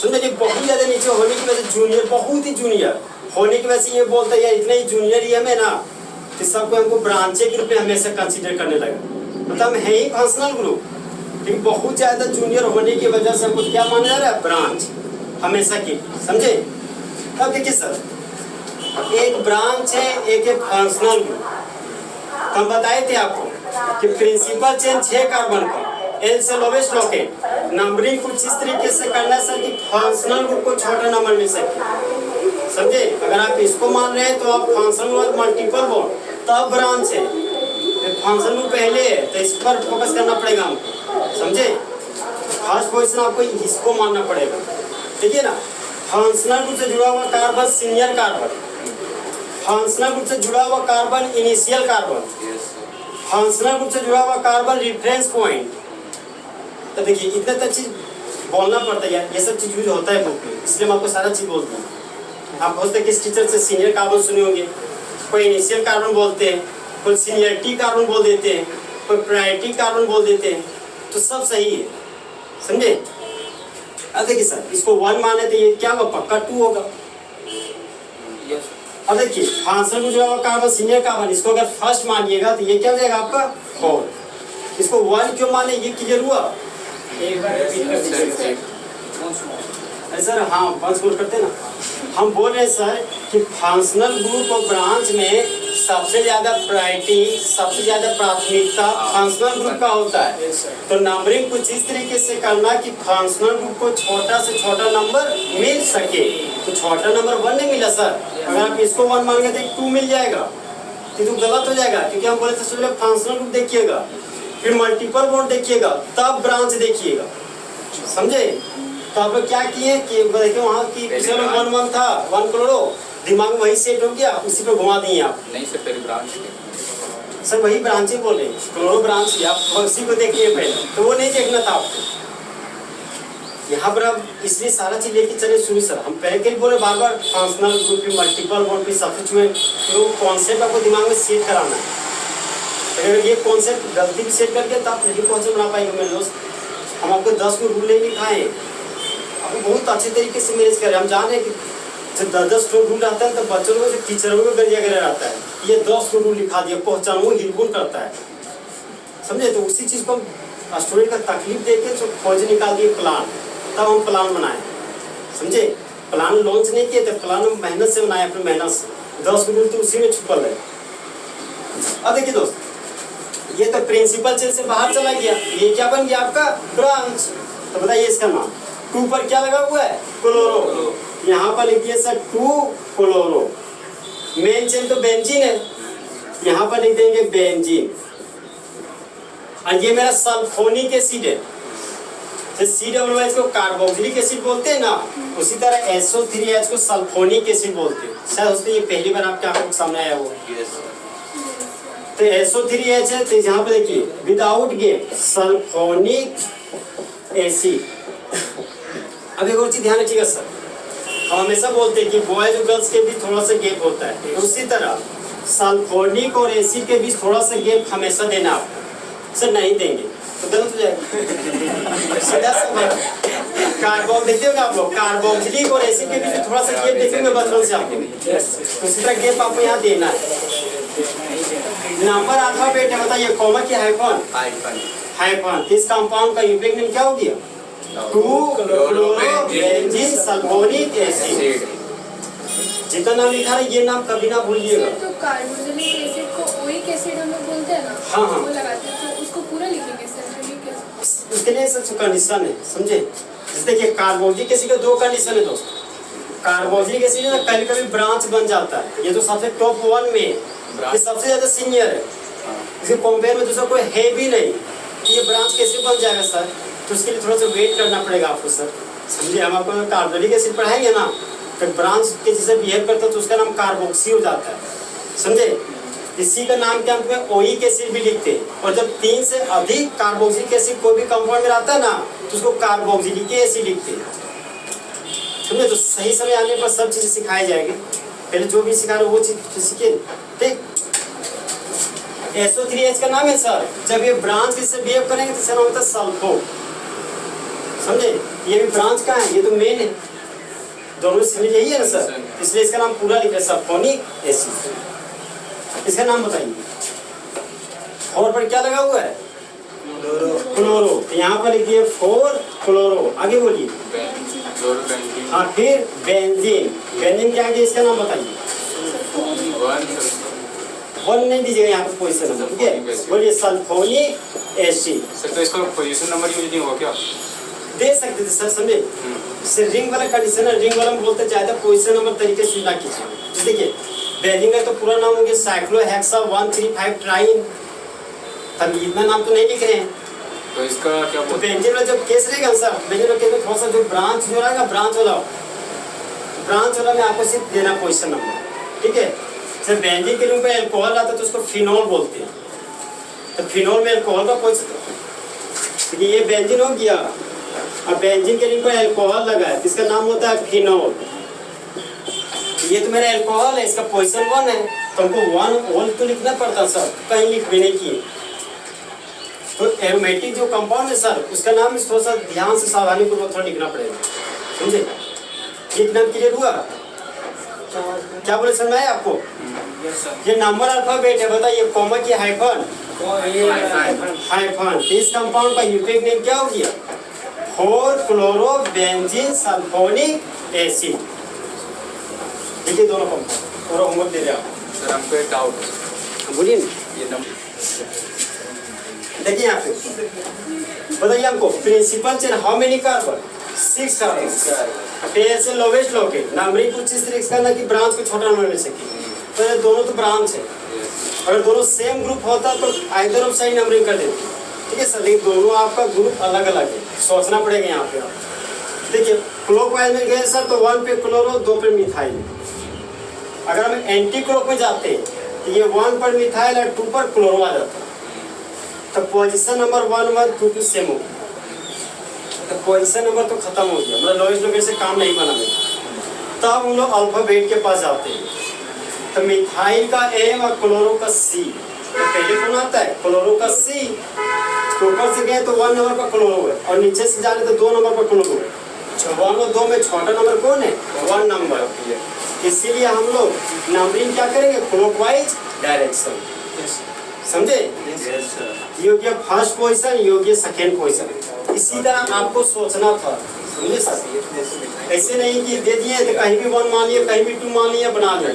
समझे। बहुत ज़्यादा नीचे होने की वजह से जूनियर, बहुत ही जूनियर होने की वजह से ये बोलता है यार इतने ही जूनियर ही हमें ना, तो सबको हमको ब्रांचे के रूप में हमेशा कंसिडर करने लगा। मतलब है ही फंक्शनल ग्रुप, लेकिन बहुत ज़्यादा जूनियर होने की वजह से हमको क्या माना जा रहा है, ब्रांच हमेशा की, समझे। अब देखिए सर, एक ब्रांच है, एक है फंक्शनल ग्रुप। हम बताए थे आपको कि प्रिंसिपल चेन 6 कार्बन का, एल से लोवेस्ट लॉकेट, नंबरिंग कुछ इस तरीके से करना है सर कि फंक्शनल ग्रुप को छोटा नंबर मिल सके, समझे। अगर आप इसको मान रहे हैं तो आप फंक्शनल ग्रुप मल्टीपल बॉन्ड तब ब्रांच है, फंक्शन ग्रुप पहले है, तो इस पर फोकस करना पड़ेगा हमको, समझे। फर्स्ट पोजीशन आपको इसको मानना पड़ेगा, ठीक है ना। फंक्शनल ग्रुप से जुड़ा हुआ carbon senior carbon, functional group से जुड़ा हुआ carbon initial carbon, functional group से जुड़ा हुआ कार्बन रेफरेंस पॉइंट। तो देखिए इतना तक चीज बोलना पड़ता है यार, ये सब चीज यूज होता है बुक में, इसलिए मैं आपको सारा चीज बोलता हूँ। आप बोलते हैं किस टीचर से सीनियर कार्बन सुने होंगे, कोई इनिशियल कार्बन बोलते हैं, कोई सीनियरिटी कार्बन बोल देते हैं, कोई प्रायोरिटी कार्बन बोल देते हैं, तो सब सही है, समझे। अब देखिए सर, इसको 1 माने तो ये क्या होगा, पक्का 2 होगा। अब देखिए फंक्शनल ग्रुप जो कार्बन सीनियर कार्बन, इसको अगर फर्स्ट मानिएगा तो ये क्या हो जाएगा आपका 4। इसको 1 क्यों माने, ये क्लियर हुआ। एक बार रिपीट कर दीजिए। सर हाँ वंस मोर करते ना, हम बोल रहे हैं सर कि फंक्शनल ग्रुप और ब्रांच में सबसे ज़्यादा प्रायोरिटी, सबसे ज़्यादा प्राथमिकता फंक्शनल ग्रुप का होता है। तो नंबरिंग कुछ इस तरीके से करना कि फंक्शनल ग्रुप को छोटा से छोटा नंबर मिल सके। तो छोटा नंबर 1 नहीं मिला सर, अगर आप इसको 1 मान गए तो 2 मिल जाएगा, तो गलत हो जाएगा, क्योंकि हम बोले थे सबसे पहले फंक्शनल ग्रुप देखिएगा, फिर मल्टीपल बॉन्ड देखिएगा, तब ब्रांच देखिएगा, समझे। तो आप लोग क्या किए कि देखिए वहाँ की पिछले 1 था 1 क्लोरो, दिमाग में वही सेट हो गया, उसी पे घुमा दिए आप। नहीं सर, पहले ब्रांच सर वही ब्रांच ही बोल रहे हैं, क्लोरो ब्रांच ही, आप उसी को देखिए पहले, तो वो नहीं देखना था आपको। यहाँ पर अब इसलिए सारा चीज लेके चले शुरू सर, हम पहले के बोले बार बार फंक्शनल ग्रुप, मल्टीपल बॉन्ड पे सब्स्टिट्यूएंट, तो कॉन्सेप्ट आपको दिमाग में सेट कराना है। अगर ये कॉन्सेप्ट गलती भी सेट करके तो आप नहीं कॉन्सेप्ट बना पाएंगे मेरे दोस्त। हम आपको 10 को रूल नहीं लिखाए, आपको बहुत अच्छे तरीके से मैनेज करें। हम जान रहे हैं कि जब 10 को रूल आता है तो बच्चों को टीचरों को गरिया गिरा रहता है, ये 10 को रूल लिखा दिया, पहचान वो हिलबुल करता है, समझे। तो उसी चीज़ को हम स्टूडेंट का तकलीफ देके तो खोज निकाल दिए प्लान, तब हम प्लान बनाए, समझे। प्लान लॉन्च नहीं किए थे, प्लान हम मेहनत से बनाए, अपनी मेहनत से। 10 को रूल तो उसी में छुपल है। अब देखिए दोस्त, ये तो प्रिंसिपल चेन से बाहर चला गया, ये क्या बन गया आपका ब्रांच। तो बताइए इसका नाम, 2 पर क्या लगा हुआ है, क्लोरो। यहाँ पर लिख दिए सर 2 क्लोरो। मेन चेन तो बेंजीन है, यहाँ पर लिख देंगे बेंजीन। और ये मेरा सल्फोनिक एसिड है, C+H को कार्बोक्सिलिक एसिड बोलते हैं ना, उसी तरह SO3H को सल्फोनिक एसिड बोलते हैं। शायद उसमें ये पहली बार आपके आंखों के सामने आया हो। तो SO3H है, तो यहाँ पे देखिए विदाउट गैप सल्फोनिक एसिड। अब एक और चीज ध्यान रखिएगा सर, हम हमेशा बोलते हैं कि बॉयज और गर्ल्स के बीच थोड़ा सा गैप होता है, उसी तरह सल्फोनिक और एसिड के बीच थोड़ा सा गैप हमेशा देना आपको। सर नहीं देंगे तो गलत हो जाएगा। सीधा सा कार्बन देखते होंगे आप लोग, कार्बोक्सिलिक और एसिड के बीच थोड़ा सा गैप देखेंगे बचपन से आपको, तो उसी तरह गैप आपको यहाँ देना है। नंबर अल्फाबेट है, बताइए कॉमा की हाइफन, हाइफन। इस कंपाउंड का यूनिक नेम क्या हो गया, 2-क्लोरोबेंजीन सल्फोनिक एसिड। जितना नाम लिखा है ये नाम कभी ना भूलिएगा। तो कार्बोक्सिलिक एसिड को ओइक एसिड हम लोग बोलते हैं ना, हाँ हाँ, वो लगाते हैं, तो उसको पूरा लिखेंगे सल्फोनिक एसिड। उसके लिए सब कंडीशन है, समझे। जैसे देखिए कार्बोक्सिलिक एसिड के 2 कंडीशन है दोस्त। कार्बोक्सिलिक एसिड ना कभी कभी ब्रांच बन जाता है, ये तो सबसे टॉप 1 में है, ये सबसे ज्यादा सीनियर है, इसके कंपेयर में दूसरा कोई है भी नहीं। ये ब्रांच कैसे बन जाएगा सर, तो उसके लिए थोड़ा सा वेट करना पड़ेगा आपको सर, समझिए, हम आपको कार्बोनिक एसिड पढ़ाएंगे ना, तो ब्रांच के जैसे बिहेव करता है तो उसका नाम कार्बोक्सी हो जाता है, समझे। इसी का नाम के अंत में ओइक एसिड भी लिखते हैं। और जब 3 से अधिक कार्बोक्सिलिक एसिड कोई भी कंपाउंड में आता है ना, तो उसको कार्बोक्सिलिक एसिड लिखते हैं, समझे। तो सही समय आने पर सब चीज़ सिखाई जाएगी, पहले जो भी सिखा रहे वो चीज़ सीखिए, ठीक। SO3H का नाम है सर, जब ये ब्रांच इससे बिहेव करेंगे तो इसका नाम होता है सल्फो, समझे। ये भी ब्रांच का है, ये तो मेन है, दोनों सिमिलर यही है ना सर, इसलिए इसका नाम पूरा लिखा है सल्फोनिक एसिड। इसका नाम बताइए। और पर क्या लगा हुआ है? क्लोरो। यहाँ पर लिखिए 4 क्लोरो, आगे बोलिए। हाँ, फिर बेंजीन। बेंजीन क्या है इसका नाम बताइए। 1 नहीं दीजिएगा यहाँ पर पोजीशन नंबर, ठीक है। बोलिए सल्फोनिक एसिड। सर तो इसका पोजीशन नंबर यूज नहीं होगा क्या? दे सकते थे सर, समझे। इससे रिंग वाला कंडीशन है, रिंग वाला में बोलते ज़्यादा पोजीशन नंबर तरीके से ना कीजिए। जैसे देखिए बेंजीन का तो पूरा नाम हो गया साइक्लोहेक्सा 135 ट्राइन, तब इतना नाम तो नहीं लिख रहे हैं। तो इसका क्या तो बोलते हैं? बेंजीन वाला जब केस रहेगा सर, बेंजीन वाला केस में थोड़ा सा जो ब्रांच जो रहेगा, ब्रांच वाला में आपको सिर्फ देना पोजीशन नंबर, ठीक है। जब बेंजीन के रूप में अल्कोहल आता है तो उसको फिनोल बोलते हैं, तो फिनोल में अल्कोहल का पोजीशन, ये बेंजीन हो गया। अब बेंजीन के रूप में अल्कोहल लगा है, इसका नाम होता है फिनोल। ये तो मेरा अल्कोहल है, इसका पोजीशन 1 है, तो हमको 1 ओल तो लिखना पड़ता सर, कहीं लिख भी नहीं किए। तो एरोमेटिक जो कंपाउंड है सर, उसका नाम थोड़ा सा ध्यान से सावधानी पूर्वक थोड़ा लिखना पड़ेगा, समझे। लिखना क्लियर हुआ? क्या बोले समझ आया आपको? ये नंबर अल्फाबेट है, बताइए कॉमा की हाइफन, हाइफन। इस कंपाउंड का यूनिक नेम क्या हो गया? 4 क्लोरो बेंजीन सल्फोनिक एसिड। देखिए दोनों कंपाउंड, और होमवर्क दे रहे हैं सर हमको एक डाउट है, बोलिए। ये नंबर देखिए यहाँ पे बताइए हमको, principal chain how many carbon? 6 carbon. पेयर से लोवेस्ट लोकेट, नंबरिंग कुछ इस तरीके से करना कि ब्रांच को छोटा नंबर मिल सके। तो ये दोनों तो ब्रांच है, अगर दोनों सेम ग्रुप होता तो आइदर ऑफ साइड नंबरिंग कर देते, ठीक है सर। लेकिन दोनों आपका ग्रुप अलग अलग है, सोचना पड़ेगा यहाँ पे। देखिए क्लॉकवाइज में गए सर तो 1 पे क्लोरो, 2 पे मिथाइल। अगर हम एंटी क्लॉक में जाते हैं तो ये 1 पर मिथाइल और 2 पर क्लोरो आ जाता है, तो पोजीशन नंबर 1, 1, 2, 2 सेम हो गया, तो पोजीशन नंबर तो खत्म हो गया, मतलब लोएस्ट लोकेट से काम नहीं बना मेरा। तब हम लोग अल्फाबेट के पास जाते हैं, तो मिथाइल का M और क्लोरो का C। तो पहले कौन आता है? क्लोरो का C। तो ऊपर से गए तो 1 नंबर पर क्लोरो है, और नीचे से जा रहे तो 2 नंबर पर क्लोरो है। 1 और 2 में छोटा नंबर कौन है? 1 नंबर। इसीलिए हम लोग नंबरिंग क्या करेंगे? क्लॉकवाइज डायरेक्शन, समझे। योग्य फर्स्ट पोजीशन, योग्य सेकेंड पोजीशन, इसी तरह आपको सोचना था, समझे सर। ऐसे नहीं कि दे दिए तो कहीं भी 1 मान लिया, कहीं भी 2 मान लिया, बना लिया।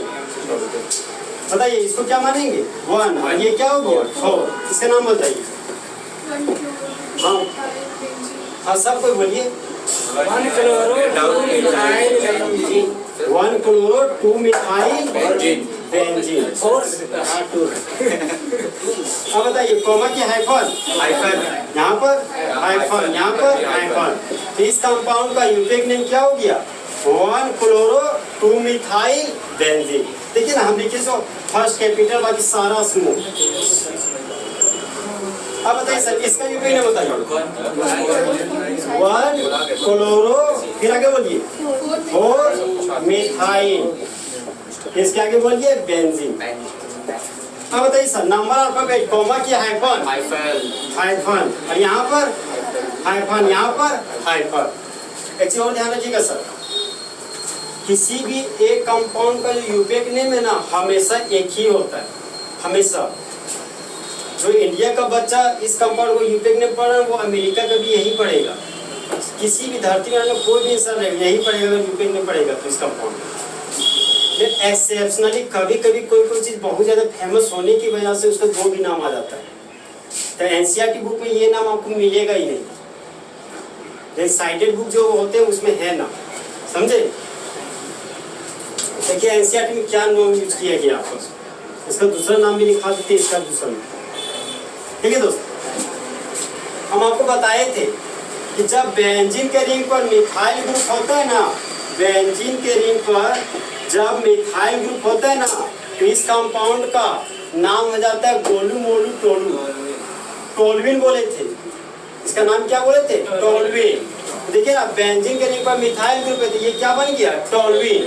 बताइए इसको क्या मानेंगे? 1, और ये क्या हो गया? 4। इसका नाम बताइए। हाँ हाँ, सब कोई बोलिए। 1 chloro 2 methyl benzene, 1 chloro 2 methyl benzene. अब बताइए कॉमा की हाइफन, यहाँ पर हाइफन, यहाँ पर हाइफन। तो इस कंपाउंड का यूनिक नेम क्या हो गया? 1 क्लोरो 2 मिथाइल बेंजीन। देखिए ना, हम लिखे सो फर्स्ट कैपिटल, बाकी सारा स्मॉल। अब बताइए सर इसका यूनिक नेम बताइए। 1 क्लोरो, फिर आगे बोलिए 4 मिथाइल, इसके आगे बोलिए बेंजीन। अब बताइए सर नंबर अल्फाबेट, कॉमा की हाइफन, हाइफन, और यहाँ पर हाइफन, यहाँ पर हाइफन। एक चीज और ध्यान रखिएगा सर, किसी भी एक कंपाउंड का जो यूनिक नेम है ना, हमेशा एक ही होता है, हमेशा। जो इंडिया का बच्चा इस कंपाउंड को यूनिक नेम पढ़ रहा है, वो अमेरिका का भी यही पढ़ेगा। किसी भी धरती में कोई भी इंसान यही पढ़ेगा, अगर यूनिक नेम पढ़ेगा तो इस कंपाउंड। लेकिन एक्सेप्शनली कभी कभी कोई चीज़ बहुत ज़्यादा फेमस होने की वजह से उसका 2 भी नाम आ जाता है, तो एनसीईआरटी बुक में ये नाम आपको मिलेगा ही नहीं। लेकिन साइटेड बुक जो होते हैं उसमें है ना, समझे। देखिए एनसीईआरटी में क्या नाम यूज किया गया आपको, इसका दूसरा नाम भी लिखा देते, इसका दूसरा नाम। ठीक है दोस्त, हम आपको बताए थे कि जब बेंजीन के रिंग पर मिथाइल ग्रुप होता है ना, बेंजीन के रिंग पर जब मिथाइल ग्रुप होता है ना, तो इस कंपाउंड का नाम हो जाता है गोलू मोलू टोलू। टोलविन बोले थे, इसका नाम क्या बोले थे? टोलविन। देखिए ना, बेंजीन के रिंग पर मिथाइल ग्रुप है तो ये क्या बन गया? टोलविन।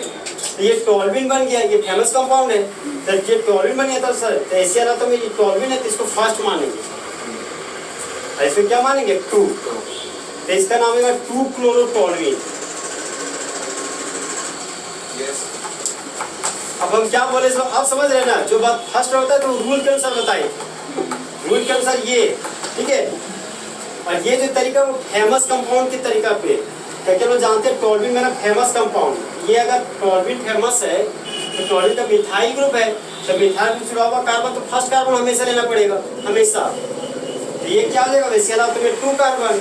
ये टोलविन बन गया, ये फेमस कंपाउंड है। तो ये टोलविन बन गया, तो सर तो ऐसे वाला तो ये टोलविन है तो इसको फर्स्ट मानेंगे। इसको क्या मानेंगे? 2। तो इसका नाम है 2 क्लोरोटोलविन। अब हम क्या बोले सो आप समझ रहे ना, जो बात फर्स्ट होता है तो रूल के अनुसार बताइए, रूल के अनुसार ये, ठीक है। और ये जो तरीका वो फेमस कंपाउंड के तरीका पे, क्या लोग जानते हैं टोलविन मेरा फेमस कंपाउंड। ये अगर टोलविन फेमस है तो टोलविन का मिथाइल ग्रुप है, तो मिथाइल ग्रुप जुड़ा हुआ कार्बन तो फर्स्ट कार्बन हमेशा लेना पड़ेगा, हमेशा। तो ये क्या हो जाएगा? वैसे तो में 2 कार्बन,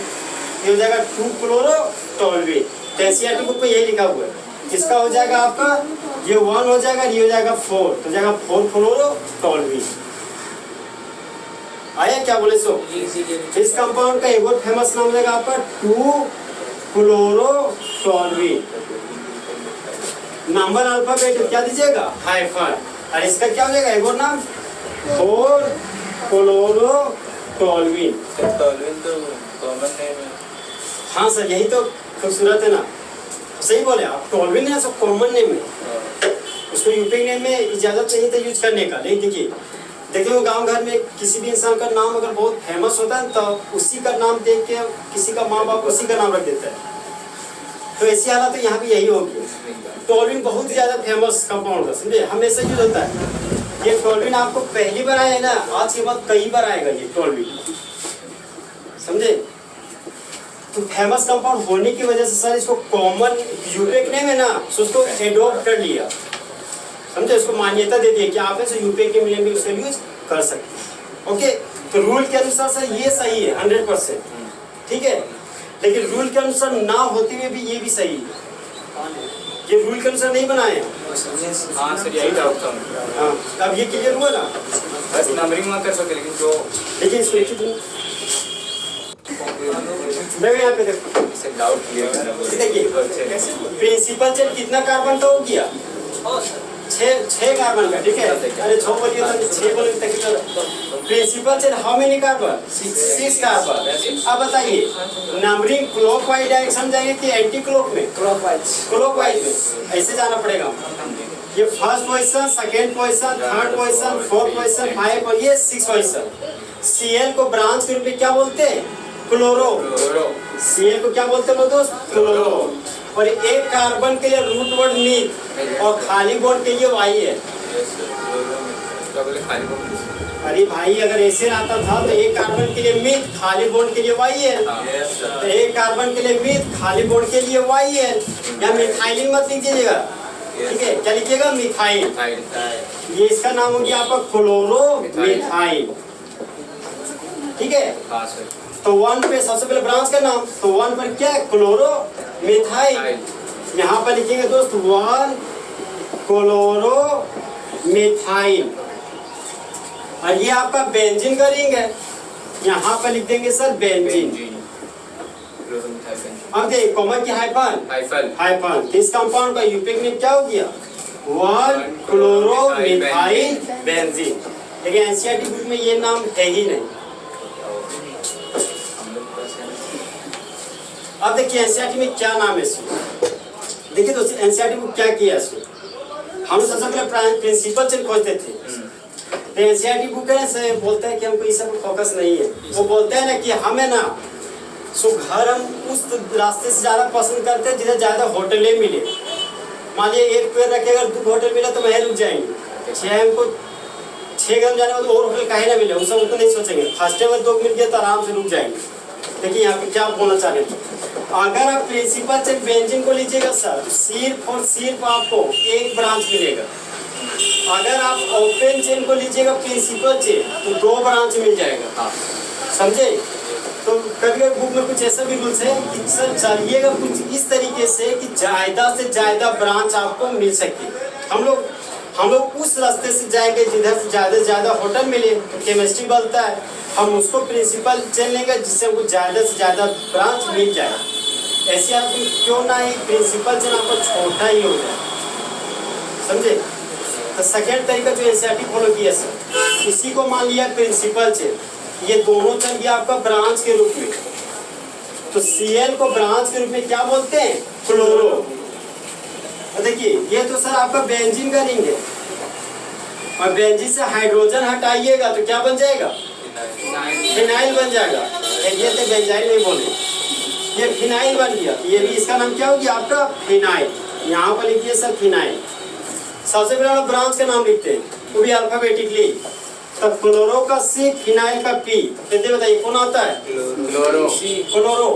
ये हो जाएगा 2 क्लोरोटोलविन। तो एनसीईआरटी बुक में यही लिखा हुआ है। किसका हो जाएगा आपका? ये 1 हो जाएगा, ये हो जाएगा 4, तो जाएगा 4 क्लोरोटोलविन। आया क्या बोले सो? इस कंपाउंड का एक और फेमस नाम हो जाएगा आपका 2 क्लोरोटोलविन। नंबर अल्फाबेट क्या दीजिएगा? हाइफन। और इसका क्या हो जाएगा एक और नाम? 4 क्लोरोटोलविन। टोलविन तो कॉमन नेम है। हाँ सर, यही तो खूबसूरत है ना, सही बोले आप। टोलविन है सब कॉमन नेम है, उसको यूपी नेम में इजाजत नहीं था यूज करने का। लेकिन देखिए वो गांव घर में किसी भी इंसान का नाम अगर बहुत फेमस होता है तो उसी का नाम देख के किसी का माँ बाप उसी का नाम रख देता है। तो ऐसी हालत तो यहाँ भी यही होगी। टोलविन बहुत ज्यादा फेमस कंपाउंड है, समझे, हमेशा यूज होता है। ये टोलविन आपको पहली बार आया है ना, आज के बाद कई बार आएगा ये टोलविन, समझे। तो फेमस कंपाउंड होने की वजह से सर इसको कॉमन यूपेक नेम है ना, तो उसको एडॉप्ट कर लिया, समझे, उसको मान्यता दे दी कि आप ऐसे यूपेक के नेम में उसका यूज कर सकते। ओके, तो रूल के अनुसार सर ये सही है 100%, ठीक है। लेकिन रूल के अनुसार ना होते हुए भी ये भी सही है, ये रूल के अनुसार नहीं बनाए हैं। हाँ सर, यही डाउट था। हाँ, अब ये क्लियर हुआ ना। बस नंबरिंग मत कर सकते, लेकिन जो देखिए इसको यहाँ पे देखो, इससे डाउट क्लियर करना बोले। देखिए प्रिंसिपल चेन कितना कार्बन का हो गया? 6 कार्बन का, ठीक है। अरे 6 बोलिए तो 6 बोलिए तक principal chain how many carbon? 6 carbon. अब बताइए नंबरिंग क्लॉकवाइज डायरेक्शन जाएंगे कि एंटी क्लॉक में? क्लॉकवाइज में। ऐसे जाना पड़ेगा। ये first position, second position, third position, fourth position, 5 और ये 6 पोजीशन। Cl को ब्रांच के रूप में क्या बोलते हैं? क्लोरो। Cl को क्या बोलते हैं दोस्त? क्लोरो। और एक कार्बन के लिए रूट वर्ड मीथ और खाली बॉन्ड के लिए वाई है। अरे भाई अगर ऐसे आता था तो एक कार्बन के लिए मीथ, खाली बॉन्ड के लिए वाई है, तो एक कार्बन के लिए मीथ, खाली बॉन्ड के लिए वाई है। या मिथाइलिन मत लिखिएगा, ठीक है, क्या लिखिएगा? मिथाइल। ये इसका नाम हो गया आपका क्लोरो मिथाइल, ठीक है। तो 1 पे सबसे पहले ब्रांच का नाम, तो 1 पर क्या है? Chloro methyl. यहाँ पर लिखेंगे दोस्त 1 क्लोरो मिथाइल। और ये आपका बेंजीन का रिंग है, यहाँ पर लिख देंगे सर बेंजीन। अब देखिए कॉमा की हाइफन। तो इस कंपाउंड का यूपिक नेम क्या हो गया? 1 क्लोरो मिथाइल बेंजीन। लेकिन एनसीईआरटी बुक में ये नाम है ही नहीं। अब देखिए एनसीईआरटी में क्या नाम है इसमें। देखिए दोस्तों एनसीईआरटी बुक क्या किया इसमें, हम सबसे पहले प्रिंसिपल चेन खोजते थे। तो एनसीईआरटी बुक है से बोलता है कि हमको इस सब फोकस नहीं है। वो बोलते हैं ना कि हमें ना सो घर हम उस रास्ते से ज़्यादा पसंद करते हैं जिधर ज़्यादा होटलें मिले। मान लीजिए एक पेड़ रखे अगर 2 होटल मिला तो वहीं रुक जाएंगे। 6 हमको 6 कदम जाने में और होटल कहीं ना मिले, उस सब नहीं सोचेंगे। फर्स्ट टाइम 2 मिल गया तो आराम से रुक जाएंगे। देखिए यहाँ पे क्या बोलना चाह रहे थे, अगर आप प्रिंसिपल चेन बेंजीन को लीजिएगा सर तो सिर्फ और सिर्फ आपको एक ब्रांच मिलेगा। अगर आप ओपन चेन को लीजिएगा प्रिंसिपल चेन तो 2 ब्रांच मिल जाएगा, समझे। तो कभी कभी बुक में कुछ ऐसा भी रूल्स है कि सर चलिएगा कुछ इस तरीके से कि ज़्यादा से ज़्यादा ब्रांच आपको मिल सके। हम लोग उस रास्ते से जाएंगे जिधर से ज़्यादा होटल मिले, तो केमिस्ट्री बनता है। हम उसको प्रिंसिपल चेन लेंगे जिससे हमको ज़्यादा से ज़्यादा ब्रांच मिल जाए। ऐसे आप क्यों ना ही प्रिंसिपल चेन आपको छोटा ही हो जाए, समझे। तो सेकेंड तरीका जो एनसीईआरटी फॉलो किया सर, इसी को मान लिया प्रिंसिपल चेन, ये दोनों चल गया आपका ब्रांच के रूप में। तो Cl को ब्रांच के रूप में क्या बोलते हैं, क्लोरो। तो देखिए ये तो सर आपका बेंजीन का रिंग है, और बेंजीन से हाइड्रोजन हटाइएगा तो क्या बन जाएगा, फिनाइल बन जाएगा। ये तो बेंजाइल नहीं बोले, ये फिनाइल बन गया। ये भी इसका नाम क्या हो गया आपका, फिनाइल। यहाँ पर लिखिए सर फिनाइल। सबसे पहले हम ब्रांच का नाम लिखते हैं, वो भी अल्फाबेटिकली। तो क्लोरो का C, फिनाइल का P। फिर बताइए कौन आता है, क्लोरो।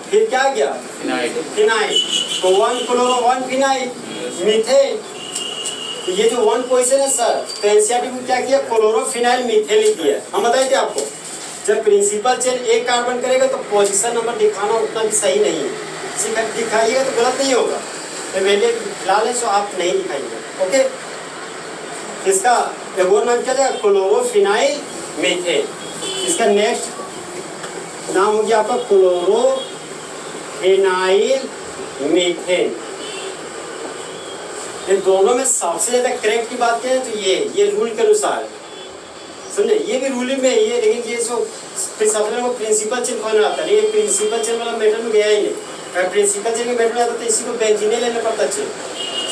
फिर क्या गया, फिनाइल। तो 1 क्लोरो 1 फिनाइल, मीथेन। तो ये जो 1 पोजीशन है सर, तो एनसीईआरटी में क्या किया, क्लोरो फिनाइल मीथेन लिख दिया। हम बताए थे आपको, जब प्रिंसिपल चेन एक कार्बन करेगा तो पोजीशन नंबर दिखाना उतना भी सही नहीं है। दिखाइएगा तो गलत नहीं होगा। तो मैंने फिलहाल है सो आप नहीं दिखाइएगा, ओके। इसका एक और नाम क्या है, क्लोरोफिनाइल मीथेन। इसका नेक्स्ट नाम हो गया आपका क्लोरोफिनाइल मीथेन। ये दोनों में सबसे ज्यादा करेक्ट की बात करें तो ये रूल के अनुसार, समझे। ये भी रूल में ही है, लेकिन ये सो फिर सबसे वो प्रिंसिपल चेन बना आता है। ये प्रिंसिपल चेन वाला मेटल में गया ही नहीं। अगर प्रिंसिपल चेन में मेटल में आता तो इसी को बेंजीन लेना पड़ता चेन,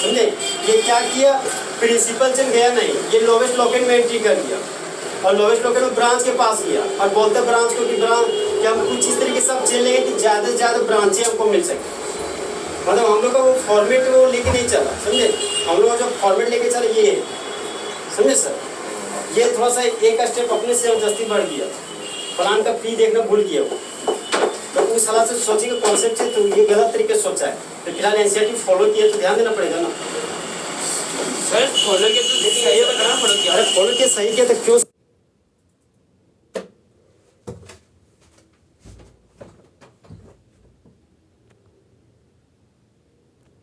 समझे। ये क्या किया, प्रिंसिपल चेन गया नहीं, ये लोवेस्ट लोकेट में एंट्री कर दिया, और लोवेस्ट लोकेट में ब्रांच के पास गया, और बोलते ब्रांच को कि ब्रांच कि हम कुछ इस तरीके से चेन लेंगे कि ज़्यादा से ज़्यादा ब्रांचें हमको मिल सके। मतलब हम लोग का वो फॉर्मेट वो लेके नहीं चला, समझे। हम लोग का जो फॉर्मेट लेके चला ये है, समझे सर। ये थोड़ा सा एक स्टेप अपने से जबरदस्ती बढ़ गया, प्लान का P देखना भूल गया वो। तो उस हालत से सोचेंगे कॉन्सेप्ट है, तो ये गलत तरीके से सोचा है। तो फिलहाल एनसीईआरटी फॉलो किया तो ध्यान देना पड़ेगा ना सर। फॉलो किया तो सही होगा ना, फॉलो किया। अरे फॉलो किया सही किया तो क्यों